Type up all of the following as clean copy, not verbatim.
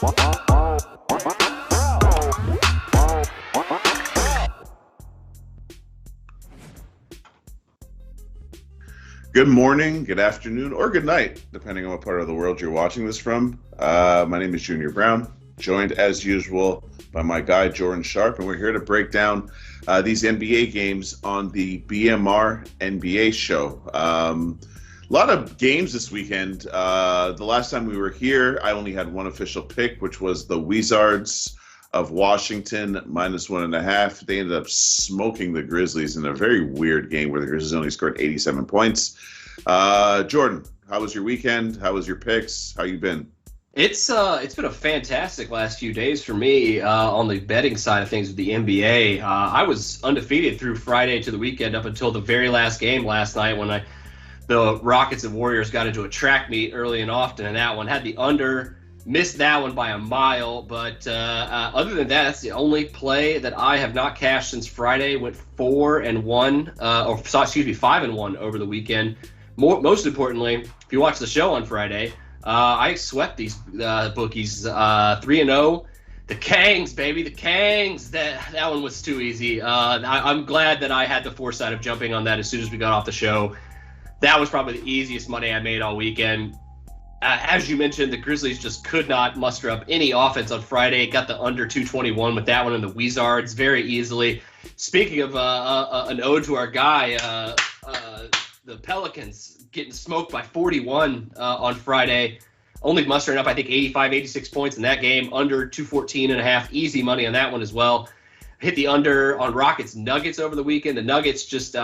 Good morning, good afternoon, or good night, depending on what part of the world you're watching this from. My name is Junior Browne, joined as usual by my guy, Jordan Sharp, and we're here to break down these NBA games on the BMR NBA show. A lot of games this weekend. The last time we were here, I only had one official pick, which was the Wizards of Washington -1.5. They ended up smoking the Grizzlies in a very weird game where the Grizzlies only scored 87 points. Jordan, how was your weekend? How was your picks? How you been? It's been a fantastic last few days for me on the betting side of things with the NBA. I was undefeated through Friday to the weekend up until the very last game last night when the Rockets and Warriors got into a track meet early and often, and that one had the under. Missed that one by a mile, but other than that, that's the only play that I have not cashed since Friday. Went 4-1, 5-1 over the weekend. Most importantly, if you watch the show on Friday, I swept these bookies 3-0. The Kangs, baby, the Kangs. That one was too easy. I'm glad that I had the foresight of jumping on that as soon as we got off the show. That was probably the easiest money I made all weekend. As you mentioned, the Grizzlies just could not muster up any offense on Friday. Got the under 221 with that one in the Wizards very easily. Speaking of an ode to our guy, the Pelicans getting smoked by 41 on Friday. Only mustering up, I think, 85, 86 points in that game. Under 214.5. Easy money on that one as well. Hit the under on Rockets Nuggets over the weekend. The Nuggets just,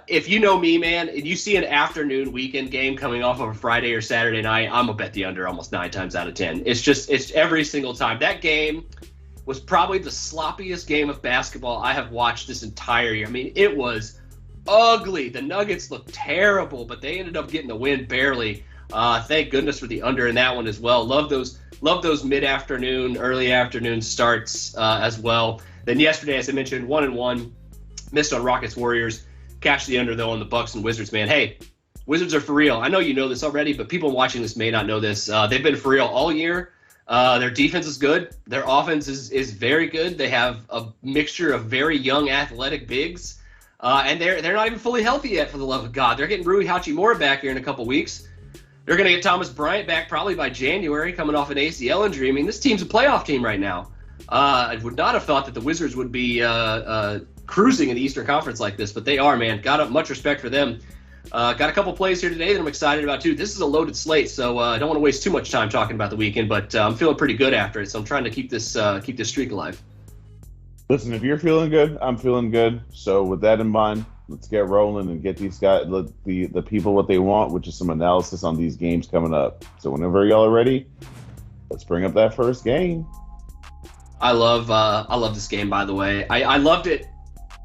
if you know me, man, and you see an afternoon weekend game coming off of a Friday or Saturday night, I'm going to bet the under almost 9 times out of 10. It's every single time. That game was probably the sloppiest game of basketball I have watched this entire year. I mean, it was ugly. The Nuggets looked terrible, but they ended up getting the win barely. Thank goodness for the under in that one as well. Love those mid-afternoon, early afternoon starts as well. Then yesterday, as I mentioned, 1-1, missed on Rockets Warriors. Cashed the under, though, on the Bucks and Wizards, man. Hey, Wizards are for real. I know you know this already, but people watching this may not know this. They've been for real all year. Their defense is good. Their offense is very good. They have a mixture of very young athletic bigs. And they're not even fully healthy yet, for the love of God. They're getting Rui Hachimura back here in a couple weeks. They're going to get Thomas Bryant back probably by January, coming off an ACL injury. I mean, this team's a playoff team right now. I would not have thought that the Wizards would be cruising in the Eastern Conference like this, but they are, man. Got much respect for them. Got a couple plays here today that I'm excited about, too. This is a loaded slate, so I don't want to waste too much time talking about the weekend, but I'm feeling pretty good after it, so I'm trying to keep this streak alive. Listen, if you're feeling good, I'm feeling good. So with that in mind, let's get rolling and get these guys, the people what they want, which is some analysis on these games coming up. So whenever y'all are ready, let's bring up that first game. I love this game, by the way. I loved it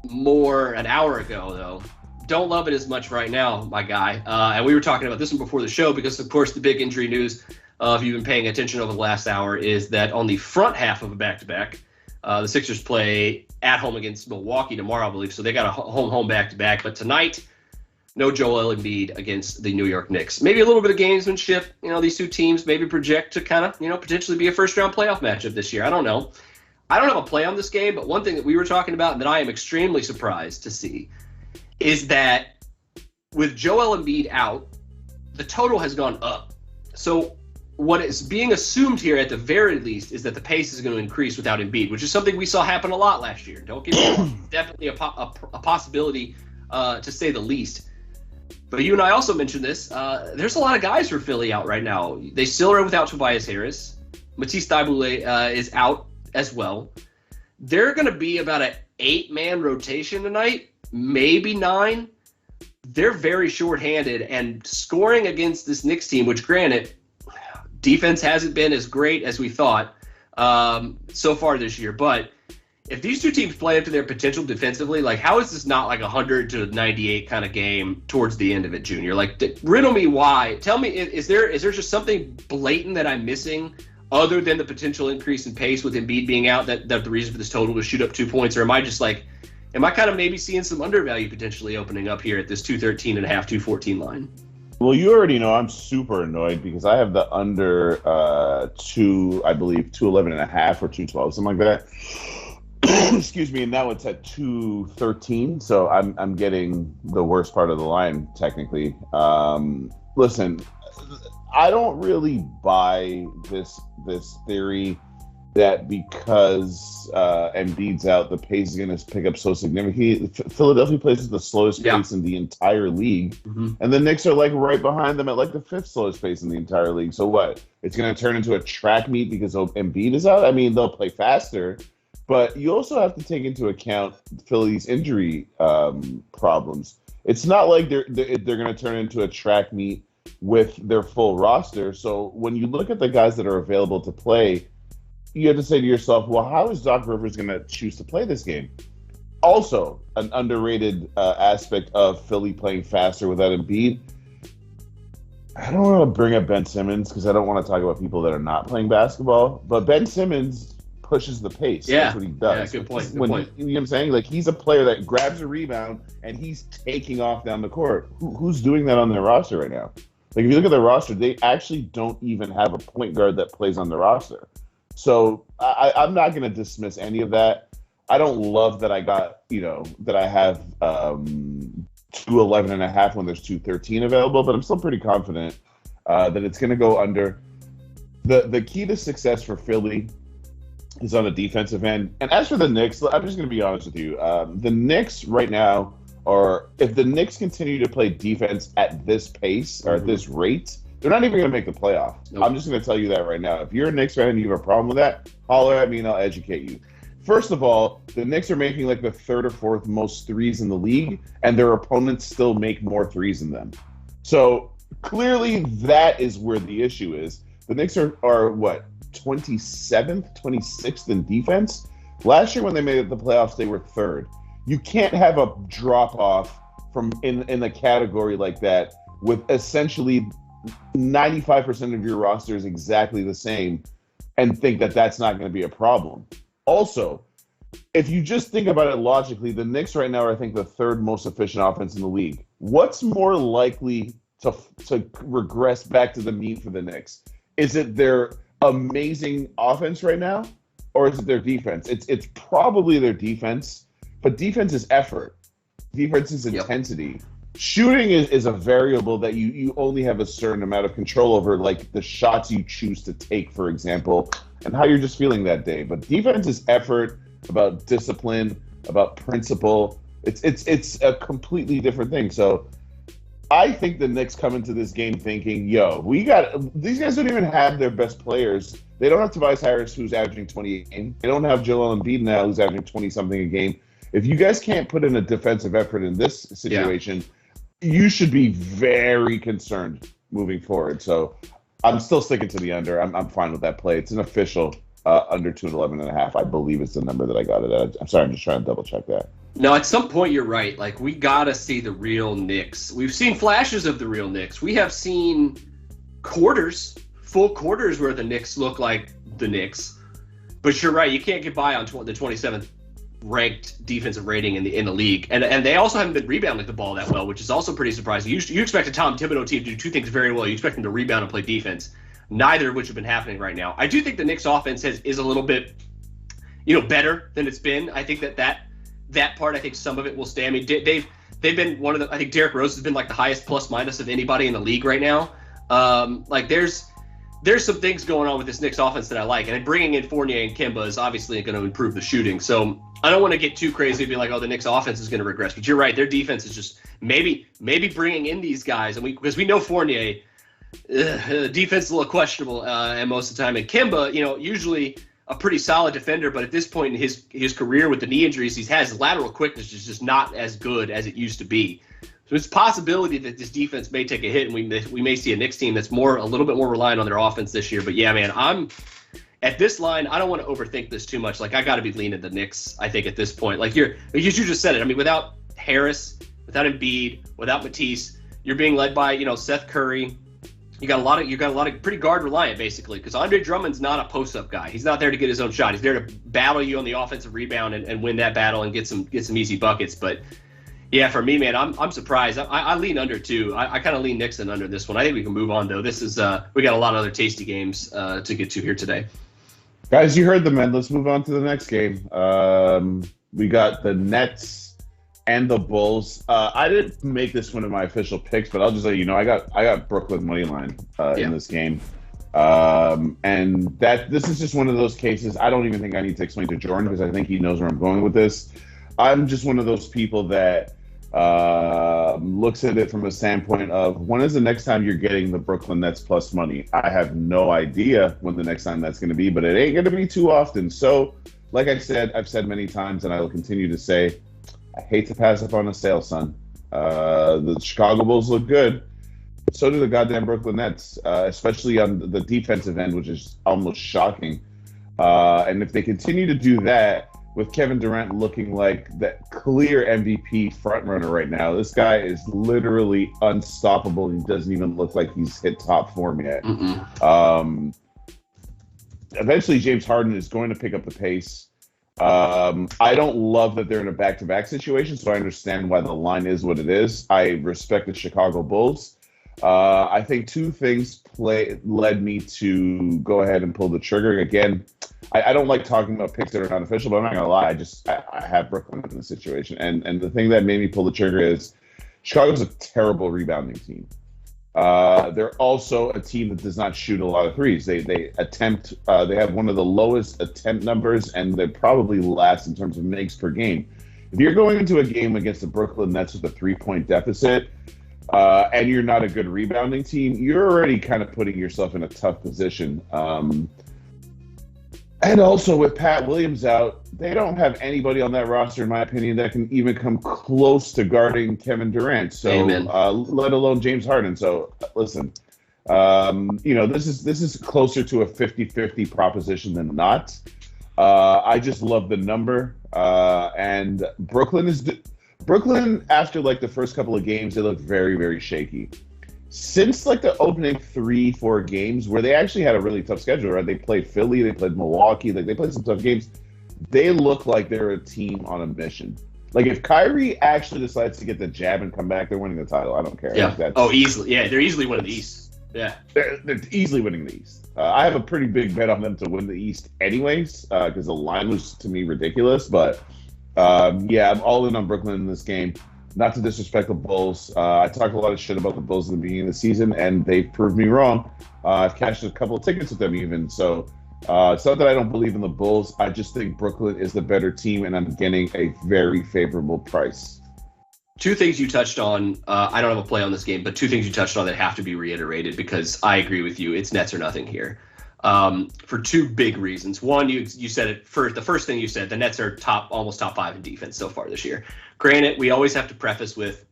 more an hour ago, though. Don't love it as much right now, my guy. And we were talking about this one before the show because, of course, the big injury news, if you've been paying attention over the last hour, is that on the front half of a back-to-back, the Sixers play at home against Milwaukee tomorrow, I believe. So they got a home back-to-back. But tonight, no Joel Embiid against the New York Knicks. Maybe a little bit of gamesmanship. These two teams maybe project to kind of, potentially be a first-round playoff matchup this year. I don't know. I don't have a play on this game, but one thing that we were talking about and that I am extremely surprised to see is that with Joel Embiid out, the total has gone up. So what is being assumed here at the very least is that the pace is going to increase without Embiid, which is something we saw happen a lot last year. Don't get me wrong. Definitely a possibility to say the least. But you and I also mentioned this. There's a lot of guys for Philly out right now. They still are without Tobias Harris. Matisse Thybulle is out as well. They're going to be about an 8-man rotation tonight, maybe 9. They're very shorthanded, and scoring against this Knicks team, which granted, defense hasn't been as great as we thought so far this year. But if these two teams play up to their potential defensively, like how is this not like 100-98 kind of game towards the end of it, Junior? Like, riddle me why. Tell me, is there just something blatant that I'm missing other than the potential increase in pace with Embiid being out that the reason for this total to shoot up 2 points? Or am I just like, am I kind of maybe seeing some undervalue potentially opening up here at this 213.5, 214 line? Well, you already know I'm super annoyed because I have the under I believe 211.5 or 212, something like that. Excuse me, and now it's at 213, so I'm getting the worst part of the line technically. Listen, I don't really buy this theory that because Embiid's out, the pace is going to pick up so significantly. Philadelphia plays at the slowest pace in the entire league, and the Knicks are like right behind them at like the fifth slowest pace in the entire league. So what? It's going to turn into a track meet because Embiid is out? I mean, they'll play faster, but you also have to take into account Philly's injury problems. It's not like they're going to turn into a track meet with their full roster. So when you look at the guys that are available to play, you have to say to yourself, well, how is Doc Rivers going to choose to play this game? Also, an underrated aspect of Philly playing faster without Embiid. I don't want to bring up Ben Simmons because I don't want to talk about people that are not playing basketball, but Ben Simmons pushes the pace. Yeah. That's what he does. Yeah, good point. You know what I'm saying? Like, he's a player that grabs a rebound and he's taking off down the court. Who's doing that on their roster right now? Like, if you look at their roster, they actually don't even have a point guard that plays on the roster. So I'm not going to dismiss any of that. I don't love that I got, that I have 211.5 when there's 213 available, but I'm still pretty confident that it's going to go under. The key to success for Philly is on the defensive end. And as for the Knicks, I'm just going to be honest with you. The Knicks right now, or if the Knicks continue to play defense at this pace or at this rate, they're not even going to make the playoffs. Nope. I'm just going to tell you that right now. If you're a Knicks fan and you have a problem with that, holler at me and I'll educate you. First of all, the Knicks are making like the third or fourth most threes in the league, and their opponents still make more threes than them. So clearly that is where the issue is. The Knicks are what, 27th, 26th in defense? Last year when they made it the playoffs, they were third. You can't have a drop-off from in a category like that with essentially 95% of your roster is exactly the same and think that that's not going to be a problem. Also, if you just think about it logically, the Knicks right now are, I think, the third most efficient offense in the league. What's more likely to regress back to the mean for the Knicks? Is it their amazing offense right now, or is it their defense? It's probably their defense, but defense is effort. Defense is intensity. Yep. Shooting is a variable that you only have a certain amount of control over, like the shots you choose to take, for example, and how you're just feeling that day. But defense is effort, about discipline, about principle. It's a completely different thing. So I think the Knicks come into this game thinking, these guys don't even have their best players. They don't have Tobias Harris, who's averaging 20 a game. They don't have Joel Embiid now, who's averaging 20-something a game. If you guys can't put in a defensive effort in this situation, you should be very concerned moving forward. So I'm still sticking to the under. I'm fine with that play. It's an official under 211.5. I believe it's the number that I got it at. I'm sorry, I'm just trying to double check that. No, at some point you're right. Like, we got to see the real Knicks. We've seen flashes of the real Knicks. We have seen full quarters where the Knicks look like the Knicks. But you're right, you can't get by on the 27th ranked defensive rating in the league. And they also haven't been rebounding the ball that well, which is also pretty surprising. You expect a Tom Thibodeau team to do two things very well. You expect them to rebound and play defense, neither of which have been happening right now. I do think the Knicks offense is a little bit, better than it's been. I think that part, I think some of it will stay. I mean, they've been one of the, I think Derrick Rose has been like the highest plus minus of anybody in the league right now. There's some things going on with this Knicks offense that I like, and bringing in Fournier and Kemba is obviously going to improve the shooting. So I don't want to get too crazy and be like, oh, the Knicks offense is going to regress. But you're right, their defense is just maybe bringing in these guys, and because we know Fournier, defense is a little questionable and most of the time. And Kemba, usually a pretty solid defender, but at this point in his career with the knee injuries he's had, his lateral quickness is just not as good as it used to be. So it's a possibility that this defense may take a hit, and we may see a Knicks team that's a little bit more reliant on their offense this year. But yeah, man, I'm at this line. I don't want to overthink this too much. Like, I got to be leaning the Knicks, I think, at this point. Like, you just said it. I mean, without Harris, without Embiid, without Matisse, you're being led by Seth Curry. You got a lot of pretty guard reliant, basically, because Andre Drummond's not a post up guy. He's not there to get his own shot. He's there to battle you on the offensive rebound and win that battle and get some easy buckets. But Yeah, for me, man, I'm surprised. I lean under too. I kind of lean Nixon under this one. I think we can move on though. This is we got a lot of other tasty games to get to here today. Guys, you heard the men. Let's move on to the next game. We got the Nets and the Bulls. I didn't make this one of my official picks, but I'll just let you know I got Brooklyn money line in this game. And this is just one of those cases. I don't even think I need to explain to Jordan because I think he knows where I'm going with this. I'm just one of those people that looks at it from a standpoint of when is the next time you're getting the Brooklyn Nets plus money? I have no idea when the next time that's going to be, but it ain't going to be too often. So, like I said, I've said many times, and I will continue to say, I hate to pass up on a sale, son. The Chicago Bulls look good. So do the goddamn Brooklyn Nets, especially on the defensive end, which is almost shocking. And if they continue to do that, with Kevin Durant looking like that clear MVP frontrunner right now, this guy is literally unstoppable. He doesn't even look like he's hit top form yet. Eventually, James Harden is going to pick up the pace. I don't love that they're in a back-to-back situation, so I understand why the line is what it is. I respect the Chicago Bulls. I think two things led me to go ahead and pull the trigger. Again, I don't like talking about picks that are not official, but I'm not going to lie. I have Brooklyn in this situation. And the thing that made me pull the trigger is Chicago's a terrible rebounding team. They're also a team that does not shoot a lot of threes. They have one of the lowest attempt numbers, and they're probably last in terms of makes per game. If you're going into a game against the Brooklyn Nets with a 3-point deficit, and you're not a good rebounding team, you're already kind of putting yourself in a tough position. And also with Pat Williams out, they don't have anybody on that roster, in my opinion, that can even come close to guarding Kevin Durant. So, let alone James Harden. So, listen, this is closer to a 50-50 proposition than not. I just love the number. And Brooklyn, after like the first couple of games, they look very, very shaky. Since like the opening 3-4 games where they actually had a really tough schedule, right? They played Philly, they played Milwaukee, like they played some tough games. They look like they're a team on a mission. Like if Kyrie actually decides to get the jab and come back, they're winning the title. I don't care. Yeah. Easily. Yeah, they're easily winning the East. Yeah. They're easily winning the East. I have a pretty big bet on them to win the East anyways, because the line was to me ridiculous. But I'm all in on Brooklyn in this game. Not to disrespect the Bulls. I talked a lot of shit about the Bulls in the beginning of the season, and they've proved me wrong. I've cashed a couple of tickets with them even. So it's not that I don't believe in the Bulls. I just think Brooklyn is the better team, and I'm getting a very favorable price. Two things you touched on. I don't have a play on this game, but two things you touched on that have to be reiterated because I agree with you. It's Nets or nothing here. For two big reasons. One, you said it first. The first thing you said, the Nets are almost top 5 in defense so far this year. Granted, we always have to preface with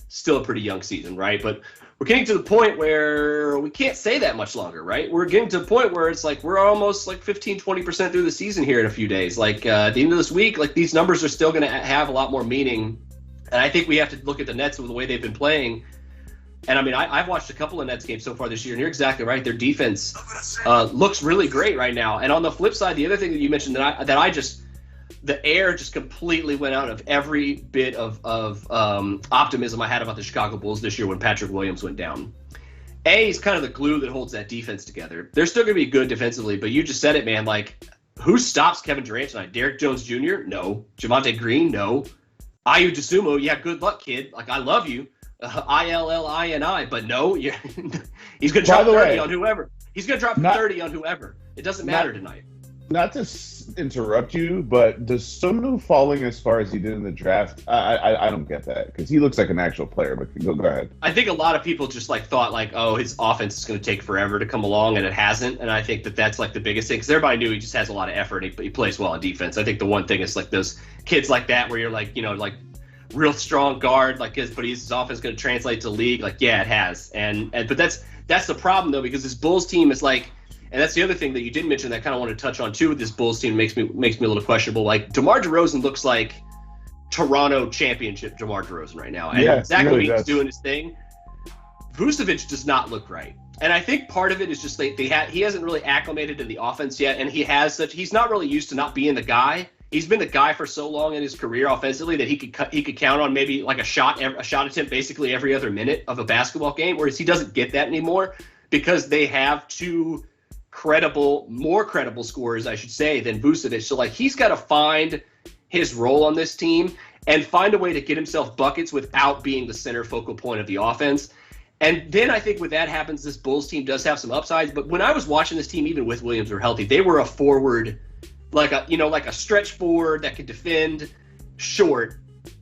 still a pretty young season, right? But we're getting to the point where we can't say that much longer, right? We're getting to the point where it's like we're almost like 15-20% through the season here in a few days. Like at the end of this week, like these numbers are still going to have a lot more meaning. And I think we have to look at the Nets with the way they've been playing. And I mean, I've watched a couple of Nets games so far this year, and you're exactly right. Their defense looks really great right now. And on the flip side, the other thing that you mentioned the air just completely went out of every bit of optimism I had about the Chicago Bulls this year when Patrick Williams went down. He's kind of the glue that holds that defense together. They're still going to be good defensively, but you just said it, man. Like, who stops Kevin Durant tonight? Derrick Jones Jr.? No. Javonte Green? No. Ayu Dosunmu? Yeah, good luck, kid. Like, I love you. ILLINI, but no, he's going to drop 30 on whoever. He's going to drop 30 on whoever. It doesn't matter tonight. Not to interrupt you, but does Sumnu falling as far as he did in the draft? I don't get that because he looks like an actual player. But go ahead. I think a lot of people just thought oh, his offense is going to take forever to come along, and it hasn't. And I think that's like the biggest thing because everybody knew he just has a lot of effort. And he plays well on defense. I think the one thing is like those kids like that where you're like real strong guard but his offense going to translate to league. Like yeah, it has. But that's the problem though because this Bulls team is like. And that's the other thing that you didn't mention that I kind of want to touch on too with this Bulls team makes me a little questionable. Like DeMar DeRozan looks like Toronto championship DeMar DeRozan right now, and Zach LaVine's doing his thing. Vucevic does not look right, and I think part of it is just he hasn't really acclimated to the offense yet, and he's not really used to not being the guy. he's been the guy for so long in his career offensively that he could count on maybe like a shot attempt basically every other minute of a basketball game, whereas he doesn't get that anymore because they have two more credible scorers, I should say, than Vucevic. So like he's got to find his role on this team and find a way to get himself buckets without being the center focal point of the offense. And then I think when that happens, this Bulls team does have some upsides. But when I was watching this team, even with Williams were healthy, they were a forward, like a stretch forward that could defend short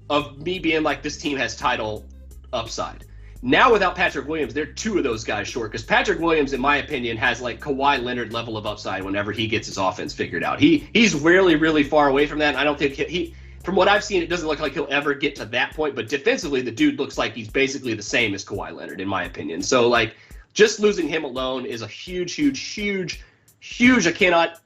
of me being like, this team has title upside. Now without Patrick Williams, they're two of those guys short because Patrick Williams, in my opinion, has like Kawhi Leonard level of upside whenever he gets his offense figured out. He's really, really far away from that. And I don't think he from what I've seen, it doesn't look like he'll ever get to that point. But defensively, the dude looks like he's basically the same as Kawhi Leonard, in my opinion. So like just losing him alone is a huge, I cannot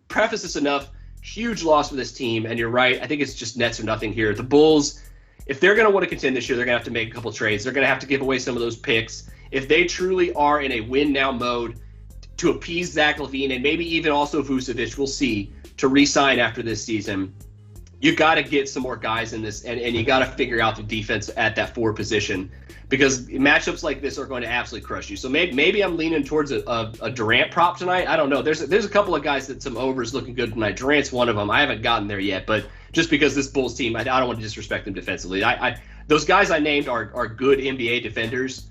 preface this enough, huge loss for this team. And you're right. I think it's just nets or nothing here. The Bulls, if they're going to want to contend this year, they're going to have to make a couple trades. They're going to have to give away some of those picks. If they truly are in a win-now mode to appease Zach LaVine and maybe even also Vucevic, we'll see, to re-sign after this season, you got to get some more guys in this, and you got to figure out the defense at that forward position because matchups like this are going to absolutely crush you. So maybe I'm leaning towards a Durant prop tonight. I don't know. There's a couple of guys that some overs looking good tonight. Durant's one of them. I haven't gotten there yet, but just because this Bulls team, I don't want to disrespect them defensively. Those guys I named are good NBA defenders.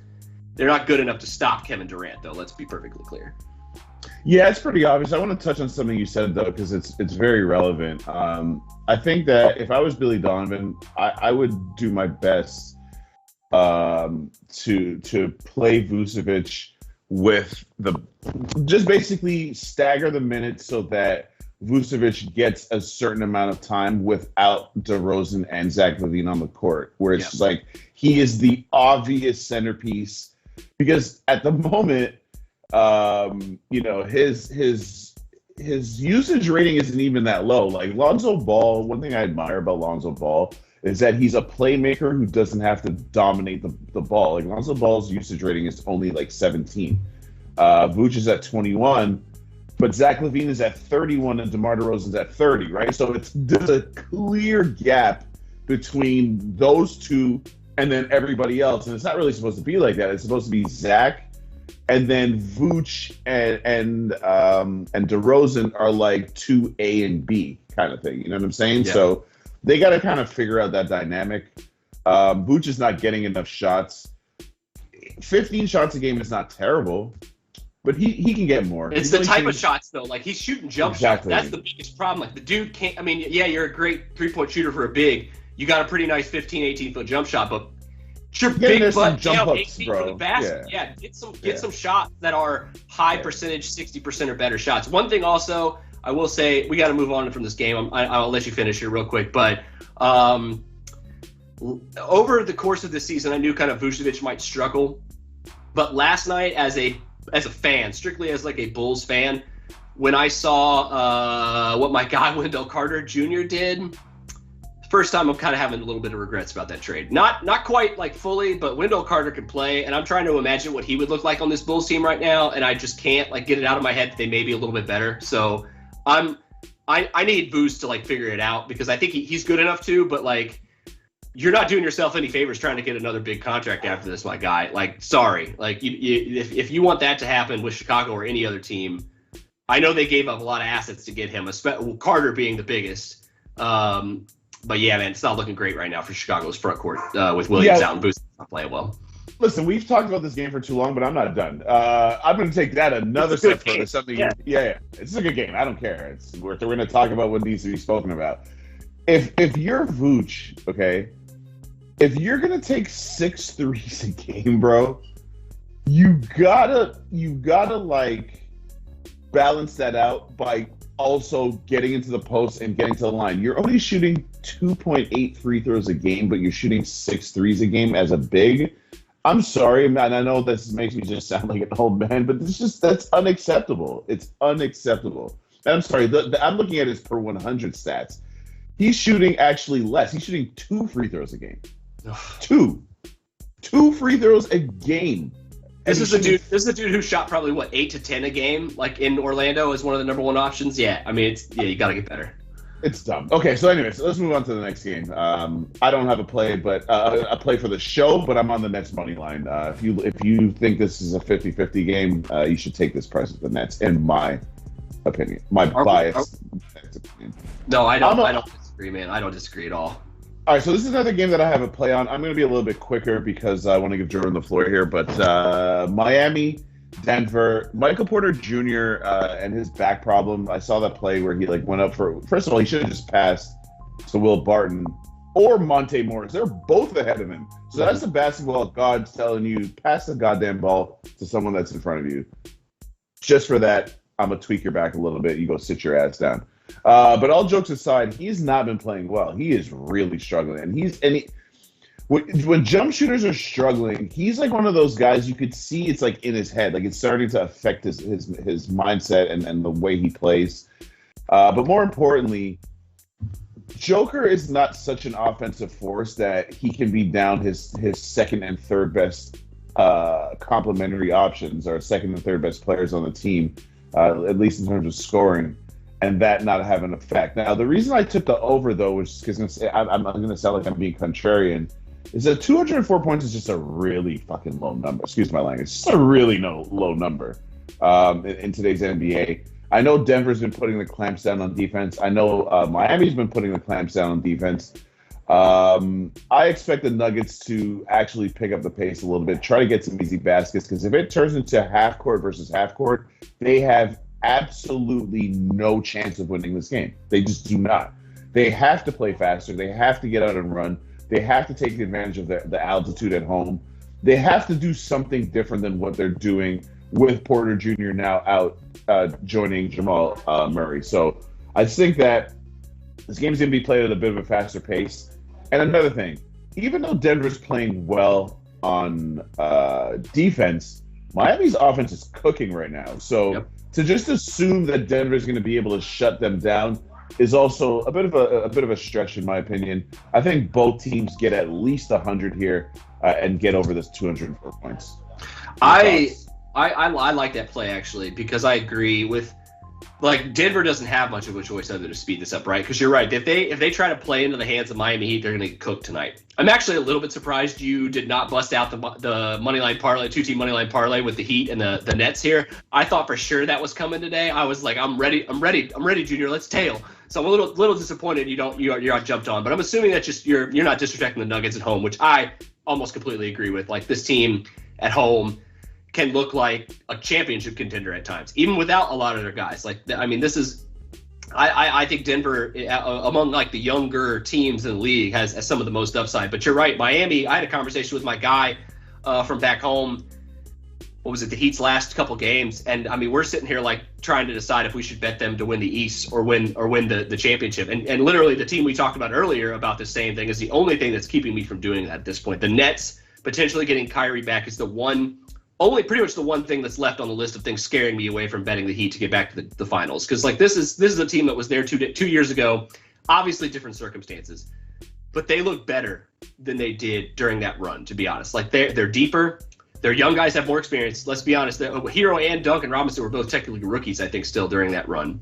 They're not good enough to stop Kevin Durant, though. Let's be perfectly clear. Yeah, it's pretty obvious. I want to touch on something you said, though, because it's very relevant. I think that if I was Billy Donovan, I would do my best to play Vucevic with just basically stagger the minutes so that Vucevic gets a certain amount of time without DeRozan and Zach LaVine on the court, where it's like he is the obvious centerpiece. Because at the moment, his usage rating isn't even that low. Like Lonzo Ball, one thing I admire about Lonzo Ball is that he's a playmaker who doesn't have to dominate the ball. Like Lonzo Ball's usage rating is only like 17. Vooch is at 21. But Zach LaVine is at 31 and DeMar DeRozan's at 30, right? So there's a clear gap between those two and then everybody else. And it's not really supposed to be like that. It's supposed to be Zach and then Vooch and DeRozan are like 2A and B kind of thing. You know what I'm saying? Yeah. So they got to kind of figure out that dynamic. Vooch is not getting enough shots. 15 shots a game is not terrible. But he can get more. It's the type of shots, though. Like, he's shooting jump shots. That's the biggest problem. Like, the dude can't – I mean, yeah, you're a great three-point shooter for a big. You got a pretty nice 15, 18-foot jump shot, but your big butt down 8 feet from the basket. Yeah, get some shots that are high percentage, 60% or better shots. One thing also, I will say, we got to move on from this game. I'll let you finish here real quick. But over the course of the season, I knew kind of Vucevic might struggle. But last night, as a fan, strictly as like a Bulls fan, when I saw what my guy Wendell Carter Jr. did, first time I'm kind of having a little bit of regrets about that trade. Not quite like fully, but Wendell Carter could play, and I'm trying to imagine what he would look like on this Bulls team right now, and I just can't like get it out of my head that they may be a little bit better. So I need Vooch to like figure it out because I think he's good enough to, but like, you're not doing yourself any favors trying to get another big contract after this, my guy. Like, sorry. Like, if you want that to happen with Chicago or any other team, I know they gave up a lot of assets to get him, Carter being the biggest. But yeah, man, it's not looking great right now for Chicago's front court with Williams out and Booth not playing well. Listen, we've talked about this game for too long, but I'm not done. I'm going to take that another step further. Something, yeah, it's a good game. I don't care. We're going to talk about what needs to be spoken about. If you're Vooch, okay, if you're gonna take 6 threes a game, bro, you gotta like balance that out by also getting into the post and getting to the line. You're only shooting 2.8 free throws a game, but you're shooting 6 threes a game as a big. I'm sorry, and I know this makes me just sound like an old man, but that's unacceptable. It's unacceptable. And I'm sorry, I'm looking at his per 100 stats. He's shooting actually less. He's shooting 2 free throws a game. 2 free throws a game. This is a dude who shot probably 8 to 10 a game, like in Orlando as one of the number one options. Yeah, I mean you got to get better. It's dumb. Okay, so anyways, let's move on to the next game. I don't have a play, but a play for the show, but I'm on the Nets money line. If you think this is a 50-50 game, you should take this price with the Nets, in my opinion. My biased opinion. No, I don't disagree, man. I don't disagree at all. All right, so this is another game that I have a play on. I'm going to be a little bit quicker because I want to give Jordan the floor here, but Miami, Denver, Michael Porter Jr. And his back problem. I saw that play where he went up for. First of all, he should have just passed to Will Barton or Monte Morris. They're both ahead of him. So that's the basketball gods telling you pass the goddamn ball to someone that's in front of you. Just for that, I'm gonna tweak your back a little bit. You go sit your ass down. But all jokes aside, he's not been playing well. He is really struggling, and when jump shooters are struggling, he's like one of those guys you could see it's like in his head, like it's starting to affect his mindset and the way he plays. But more importantly, Joker is not such an offensive force that he can be down his second and third best complementary options or second and third best players on the team, at least in terms of scoring, and that not have an effect. Now, the reason I took the over, though, was because I'm going to sound like I'm being contrarian, is that 204 points is just a really fucking low number. Excuse my language. It's just a really low number in today's NBA. I know Denver's been putting the clamps down on defense. I know Miami's been putting the clamps down on defense. I expect the Nuggets to actually pick up the pace a little bit, try to get some easy baskets, because if it turns into half court versus half court, they have absolutely no chance of winning this game. They just do not. They have to play faster. They have to get out and run. They have to take advantage of the altitude at home. They have to do something different than what they're doing with Porter Jr. now out, joining Jamal Murray. So I think that this game's going to be played at a bit of a faster pace. And another thing, even though Denver's playing well on defense, Miami's offense is cooking right now. So to just assume that Denver's going to be able to shut them down is also a bit of a stretch, in my opinion. I think both teams get at least 100 here and get over this 204 points. I like that play, actually, because I agree with, Denver doesn't have much of a choice other to speed this up, right? Because you're right. If they try to play into the hands of Miami Heat, they're going to get cooked tonight. I'm actually a little bit surprised you did not bust out the money line parlay, 2-team money line parlay with the Heat and the Nets here. I thought for sure that was coming today. I was like, I'm ready, Junior. Let's tail. So I'm a little disappointed you got jumped on, but I'm assuming that just you're not disrespecting the Nuggets at home, which I almost completely agree with. This team at home can look like a championship contender at times, even without a lot of their guys. This is, I think Denver, among the younger teams in the league, has some of the most upside. But you're right, Miami. I had a conversation with my guy from back home. What was it? The Heat's last couple games, and we're sitting here trying to decide if we should bet them to win the East or win the championship. And literally, the team we talked about earlier about the same thing is the only thing that's keeping me from doing that at this point. The Nets potentially getting Kyrie back is pretty much the one thing that's left on the list of things scaring me away from betting the Heat to get back to the finals. Because this is a team that was there 2 years ago, obviously different circumstances, but they look better than they did during that run. To be honest, they're deeper. Their young guys have more experience. Let's be honest. Hero and Duncan Robinson were both technically rookies, I think, still during that run.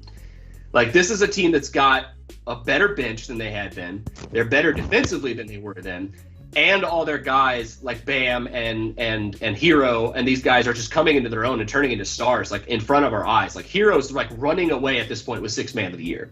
This is a team that's got a better bench than they had then. They're better defensively than they were then. And all their guys like Bam and Hero and these guys are just coming into their own and turning into stars in front of our eyes. Hero's running away at this point with sixth man of the year.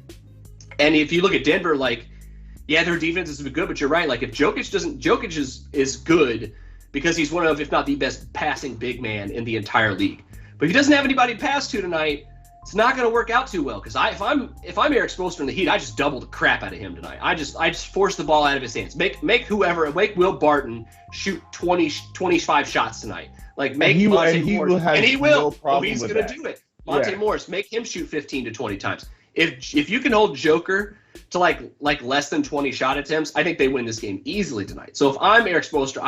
And if you look at Denver, their defense has been good, but you're right. If Jokic is good because he's one of, if not the best passing big man in the entire league. But if he doesn't have anybody to pass to tonight, it's not going to work out too well. Because if I'm Eric Spoelstra in the Heat, I just double the crap out of him tonight. I just force the ball out of his hands. Make Will Barton shoot 25 shots tonight. Make Monte Morris, and he will. He's going to do it. Monte Morris, make him shoot 15 to 20 times. If you can hold Joker to less than 20 shot attempts, I think they win this game easily tonight. So if I'm Eric Spoelstra,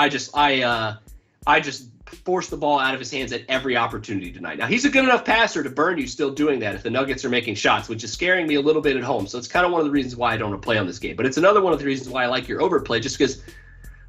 I just force the ball out of his hands at every opportunity tonight. Now, he's a good enough passer to burn you still doing that if the Nuggets are making shots, which is scaring me a little bit at home. So it's kind of one of the reasons why I don't want to play on this game. But it's another one of the reasons why I like your overplay, just because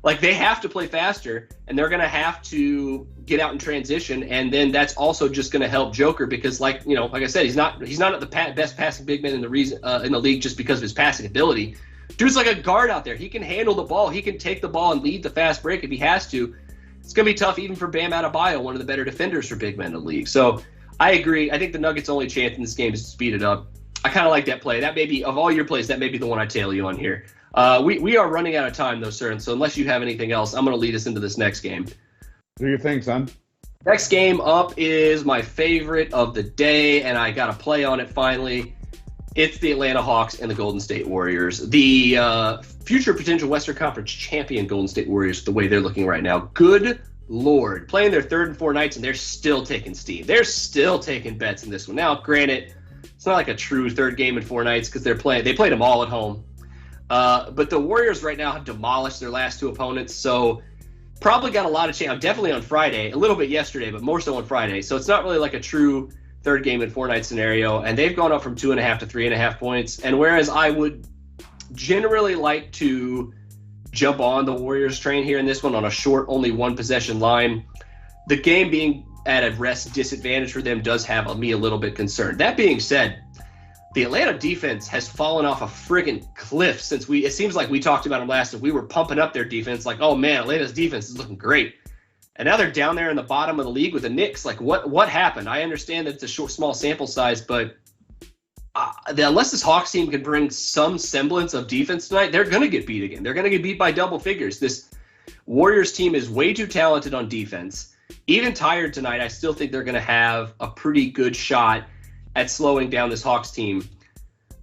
Like, they have to play faster, and they're going to have to get out in transition, and then that's also just going to help Joker because, like I said, he's not at the best passing big man in the league just because of his passing ability. Dude's like a guard out there. He can handle the ball. He can take the ball and lead the fast break if he has to. It's going to be tough even for Bam Adebayo, one of the better defenders for big men in the league. So I agree. I think the Nuggets' only chance in this game is to speed it up. I kind of like that play. That may be, of all your plays, that may be the one I tail you on here. We are running out of time, though, sir. And so unless you have anything else, I'm going to lead us into this next game. Do your thing, son. Next game up is my favorite of the day, and I got a play on it finally. It's the Atlanta Hawks and the Golden State Warriors. The future potential Western Conference champion Golden State Warriors, the way they're looking right now. Good Lord. Playing their third and four nights, and they're still taking steam. They're still taking bets in this one. Now, granted, it's not like a true third game in 4 nights because they played them all at home. But the Warriors right now have demolished their last 2 opponents, so probably got a lot of chance. Definitely on Friday, a little bit yesterday, but more so on Friday. So it's not really like a true third game in 4 night scenario, and they've gone up from 2.5 to 3.5 points. And whereas I would generally like to jump on the Warriors train here in this one on a short, only 1 possession line, the game being at a rest disadvantage for them does have me a little bit concerned. That being said, the Atlanta defense has fallen off a friggin' cliff since it seems like we talked about them last week. We were pumping up their defense like, oh man, Atlanta's defense is looking great. And now they're down there in the bottom of the league with the Knicks. Like, what happened? I understand that it's a small sample size, but unless this Hawks team can bring some semblance of defense tonight, they're going to get beat again. They're going to get beat by double figures. This Warriors team is way too talented on defense. Even tired tonight, I still think they're going to have a pretty good shot at slowing down this Hawks team.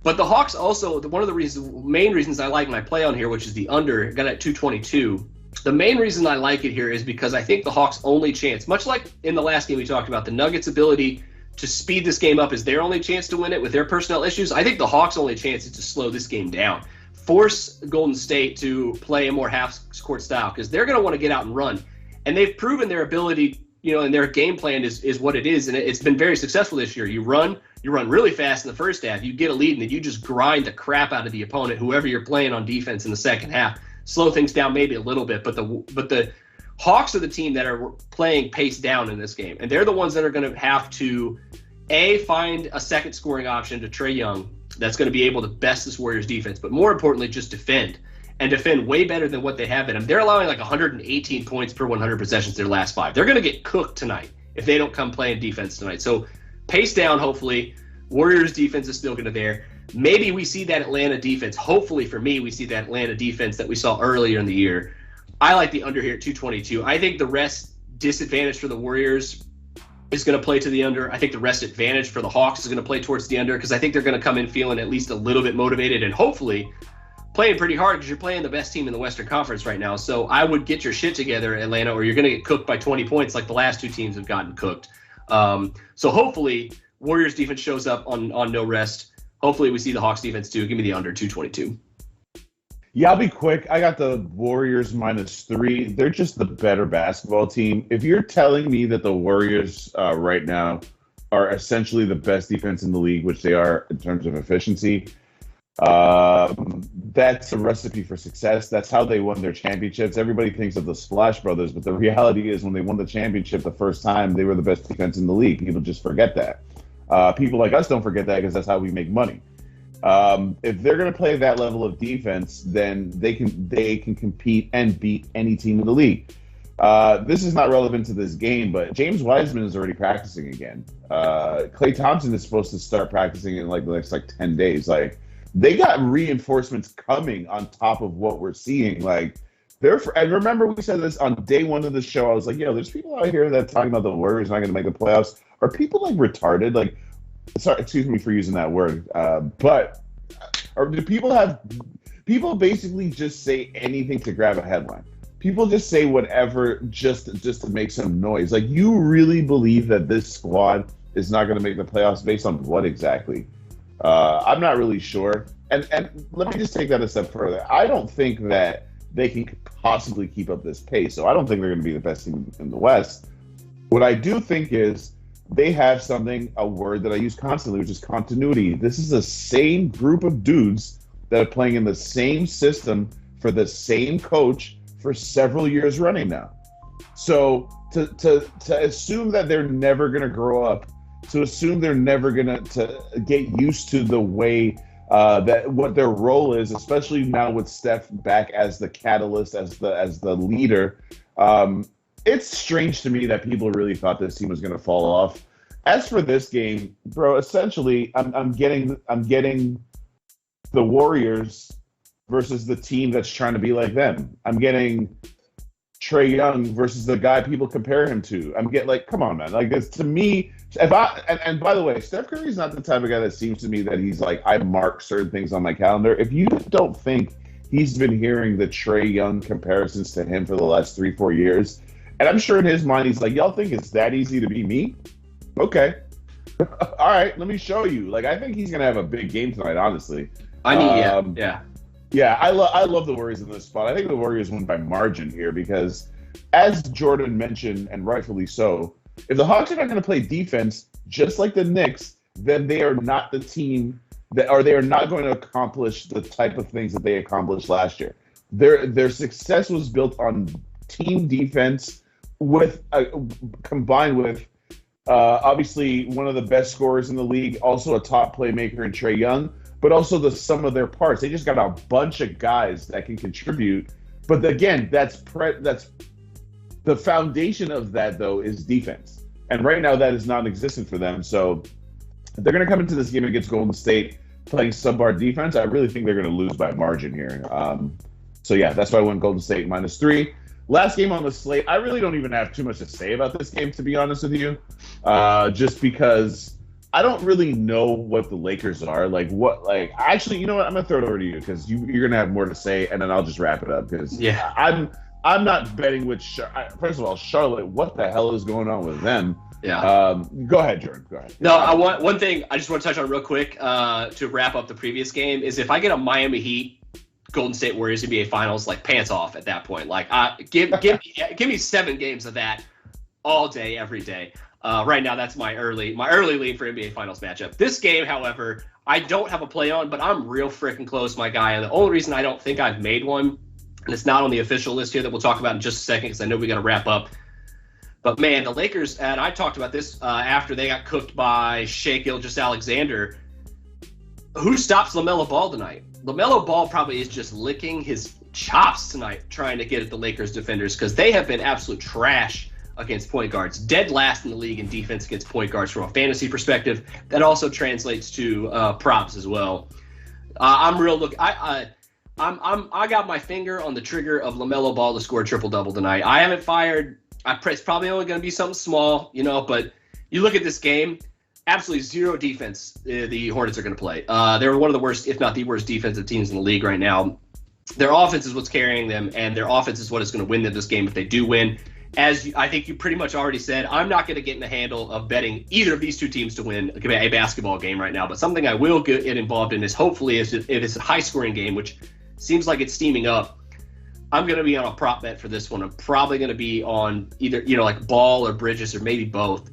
But the Hawks also, one of the main reasons I like my play on here, which is the under, got at 222. The main reason I like it here is because I think the Hawks' only chance, much like in the last game we talked about, the Nuggets' ability to speed this game up is their only chance to win it with their personnel issues. I think the Hawks' only chance is to slow this game down. Force Golden State to play a more half-court style because they're going to want to get out and run. And they've proven their ability, and their game plan is what it is, and it's been very successful this year. You run really fast in the first half, you get a lead, and then you just grind the crap out of the opponent, whoever you're playing on defense in the second half. Slow things down maybe a little bit, but the Hawks are the team that are playing pace down in this game, and they're the ones that are going to have to find a second scoring option to Trae Young that's going to be able to best this Warriors defense, but more importantly, just defend way better than what they have been. They're allowing like 118 points per 100 possessions their last 5. They're going to get cooked tonight if they don't come playing defense tonight. So pace down, hopefully. Warriors defense is still going to there. Maybe we see that Atlanta defense. Hopefully for me, we see that Atlanta defense that we saw earlier in the year. I like the under here at 222. I think the rest disadvantage for the Warriors is going to play to the under. I think the rest advantage for the Hawks is going to play towards the under because I think they're going to come in feeling at least a little bit motivated and hopefully playing pretty hard because you're playing the best team in the Western Conference right now. So I would get your shit together, Atlanta, or you're going to get cooked by 20 points like the last 2 teams have gotten cooked. So hopefully Warriors defense shows up on no rest. Hopefully we see the Hawks defense too. Give me the under 222. Yeah, I'll be quick. I got the Warriors -3. They're just the better basketball team. If you're telling me that the Warriors right now are essentially the best defense in the league, which they are in terms of efficiency, that's a recipe for success. That's how they won their championships. Everybody thinks of the Splash Brothers, but the reality is when they won the championship the first time, they were the best defense in the league. People just forget that. People like us don't forget that because that's how we make money. If they're going to play that level of defense, then they can compete and beat any team in the league. This is not relevant to this game, but James Wiseman is already practicing again. Klay Thompson is supposed to start practicing in like the next 10 days. Like, they got reinforcements coming on top of what we're seeing. Like, and remember we said this on day 1 of the show. I was like, there's people out here that talking about the Warriors not going to make the playoffs. Are people like retarded? Like, sorry, excuse me for using that word. But do people basically just say anything to grab a headline? People just say whatever just to make some noise. Like, you really believe that this squad is not going to make the playoffs based on what exactly? I'm not really sure. And let me just take that a step further. I don't think that they can possibly keep up this pace. So I don't think they're going to be the best team in the West. What I do think is they have a word that I use constantly, which is continuity. This is the same group of dudes that are playing in the same system for the same coach for several years running now. So to assume that they're never going to grow up, to assume they're never going to get used to the way that what their role is, especially now with Steph back as the catalyst, as the leader, it's strange to me that people really thought this team was going to fall off. As for this game, bro, essentially, I'm getting the Warriors versus the team that's trying to be like them. I'm getting Trae Young versus the guy people compare him to. I'm getting like, come on, man. Like this to me. And by the way, Steph Curry's not the type of guy that seems to me that he's like, I mark certain things on my calendar. If you don't think he's been hearing the Trae Young comparisons to him for the last 3-4 years, and I'm sure in his mind he's like, y'all think it's that easy to be me? Okay. All right, let me show you. Like, I think he's gonna have a big game tonight, honestly. I mean, yeah. Yeah, I love the Warriors in this spot. I think the Warriors win by margin here because, as Jordan mentioned, and rightfully so, if the Hawks are not going to play defense just like the Knicks, then they are not the team they are not going to accomplish the type of things that they accomplished last year. Their success was built on team defense with combined with obviously one of the best scorers in the league, also a top playmaker in Trae Young, but also the sum of their parts. They just got a bunch of guys that can contribute. But again, that's the foundation of that, though, is defense. And right now that is non-existent for them. So they're going to come into this game against Golden State playing subpar defense. I really think they're going to lose by margin here. So yeah, that's why I went Golden State -3. Last game on the slate, I really don't even have too much to say about this game, to be honest with you. Just because I don't really know what the Lakers are. Actually, you know what? I'm going to throw it over to you because you're going to have more to say, and then I'll just wrap it up because I'm not betting with first of all, Charlotte, what the hell is going on with them? Yeah. Go ahead, Jordan. Go ahead. No, I want one thing I just want to touch on real quick to wrap up the previous game is if I get a Miami Heat Golden State Warriors NBA Finals, like pants off at that point. Like give me 7 games of that all day, every day. Right now, that's my early lead for NBA Finals matchup. This game, however, I don't have a play on, but I'm real freaking close, my guy. And the only reason I don't think I've made one, and it's not on the official list here that we'll talk about in just a second because I know we got to wrap up. But, man, the Lakers, and I talked about this after they got cooked by Shai Gilgeous-Alexander. Who stops LaMelo Ball tonight? LaMelo Ball probably is just licking his chops tonight trying to get at the Lakers defenders because they have been absolute trash against point guards. Dead last in the league in defense against point guards from a fantasy perspective. That also translates to props as well. I got my finger on the trigger of LaMelo Ball to score a triple-double tonight. I haven't fired. It's probably only going to be something small, but you look at this game, absolutely zero defense the Hornets are going to play. They're one of the worst, if not the worst, defensive teams in the league right now. Their offense is what's carrying them, and their offense is what is going to win them this game if they do win. As I think you pretty much already said, I'm not going to get in the handle of betting either of these two teams to win a basketball game right now. But something I will get involved in is hopefully if it's a high-scoring game, which seems like it's steaming up, I'm going to be on a prop bet for this one. I'm probably going to be on either, like Ball or Bridges or maybe both.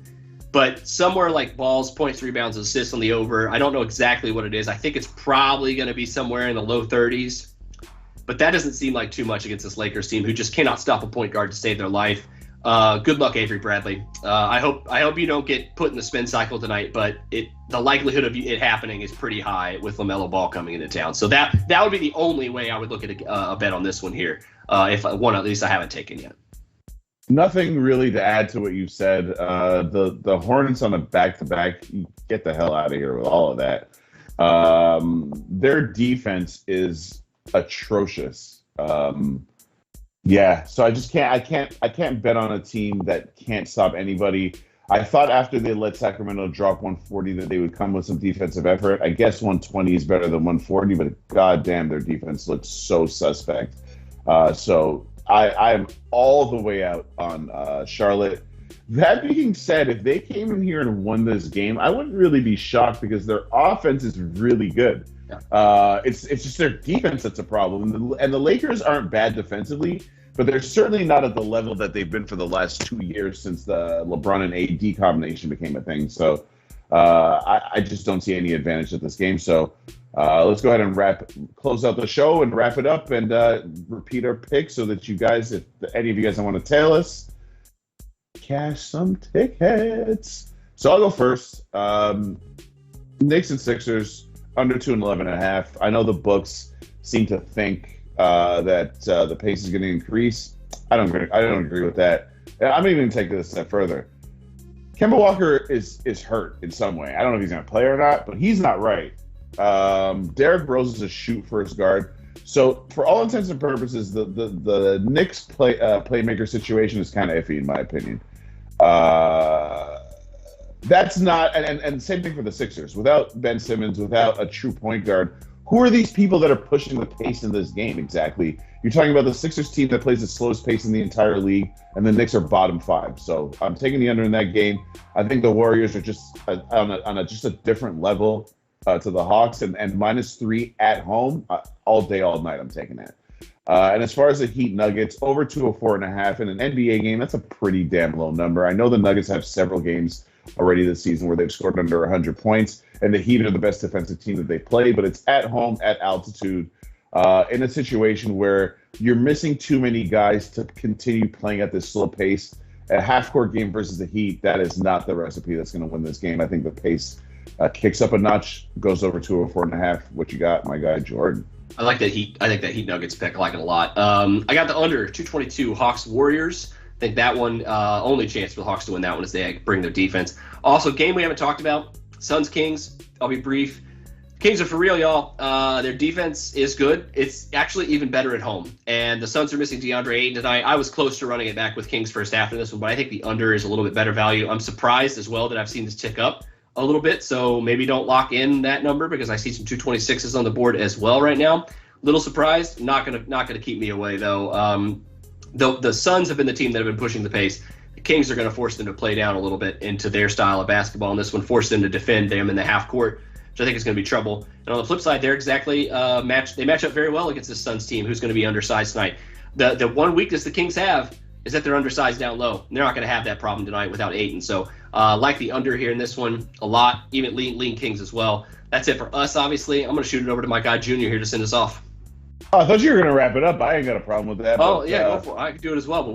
But somewhere like Ball's points, rebounds, assists on the over. I don't know exactly what it is. I think it's probably going to be somewhere in the low 30s. But that doesn't seem like too much against this Lakers team who just cannot stop a point guard to save their life. Good luck, Avery Bradley. I hope you don't get put in the spin cycle tonight, but the likelihood of it happening is pretty high with LaMelo Ball coming into town. So that would be the only way I would look at a bet on this one here, if one at least I haven't taken yet. Nothing really to add to what you said. The Hornets on a back-to-back, you get the hell out of here with all of that. Their defense is atrocious. So I can't bet on a team that can't stop anybody. I thought after they let Sacramento drop 140 that they would come with some defensive effort. I guess 120 is better than 140, but goddamn, their defense looks so suspect. So I am all the way out on Charlotte. That being said, if they came in here and won this game, I wouldn't really be shocked because their offense is really good. It's just their defense that's a problem. And the Lakers aren't bad defensively, but they're certainly not at the level that they've been for the last 2 years since the LeBron and AD combination became a thing. So I just don't see any advantage of this game. So let's go ahead and close out the show and wrap it up and repeat our picks so that you guys, if any of you guys want to tail us, cash some tickets. So I'll go first. Knicks and Sixers under 211.5. I know the books seem to think that the pace is going to increase. I don't agree with that. I'm even going to take this a step further. Kemba Walker is hurt in some way. I don't know if he's going to play or not, but he's not right. Derrick Rose is a shoot first guard. So for all intents and purposes, the Knicks playmaker situation is kind of iffy in my opinion. That's not, and same thing for the Sixers. Without Ben Simmons, without a true point guard, who are these people that are pushing the pace in this game exactly? You're talking about the Sixers team that plays the slowest pace in the entire league, and the Knicks are bottom 5. So I'm taking the under in that game. I think the Warriors are just on just a different level to the Hawks, and -3 at home all day, all night. I'm taking that. And as far as the Heat Nuggets, over 204.5 in an NBA game, that's a pretty damn low number. I know the Nuggets have several games already this season where they've scored under 100 points, and the Heat are the best defensive team that they play, but it's at home, at altitude, in a situation where you're missing too many guys to continue playing at this slow pace. A half-court game versus the Heat, that is not the recipe that's going to win this game. I think the pace kicks up a notch, goes over 204.5. What you got, my guy, Jordan? I like that Heat. I think that Heat Nuggets pick. I like it a lot. I got the under 222 Hawks Warriors. I think that one, only chance for the Hawks to win that one is they bring their defense. Also, game we haven't talked about, Suns Kings. I'll be brief. Kings are for real, y'all. Their defense is good. It's actually even better at home. And the Suns are missing DeAndre Ayton tonight. I was close to running it back with Kings first half in this one, but I think the under is a little bit better value. I'm surprised as well that I've seen this tick up a little bit, so maybe don't lock in that number because I see some 226s on the board as well right now. Little surprised. Not gonna keep me away though. The Suns have been the team that have been pushing the pace. The Kings are going to force them to play down a little bit into their style of basketball, and this one force them to defend them in the half court, which I think is going to be trouble. And on the flip side, they're exactly they match up very well against the Suns team, who's going to be undersized tonight. The one weakness the Kings have is that they're undersized down low. And they're not going to have that problem tonight without Ayton. So like the under here in this one a lot, even lean Kings as well. That's it for us, obviously. I'm going to shoot it over to my guy Junior here to send us off. Oh, I thought you were going to wrap it up. I ain't got a problem with that. Oh, yeah, go for it. I can do it as well. But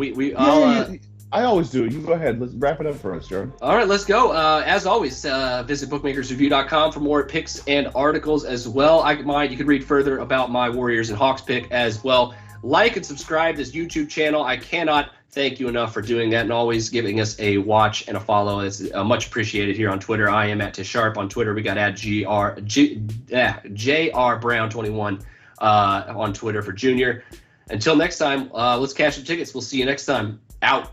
I always do it. You go ahead. Let's wrap it up for us, Jordan. All right, let's go. As always, visit bookmakersreview.com for more picks and articles as well. You can read further about my Warriors and Hawks pick as well. Like and subscribe to this YouTube channel. I cannot thank you enough for doing that and always giving us a watch and a follow. It's much appreciated here on Twitter. I am at Sharp on Twitter. We got at JR Brown 21 on Twitter for Junior. Until next time, let's cash some tickets. We'll see you next time. Out.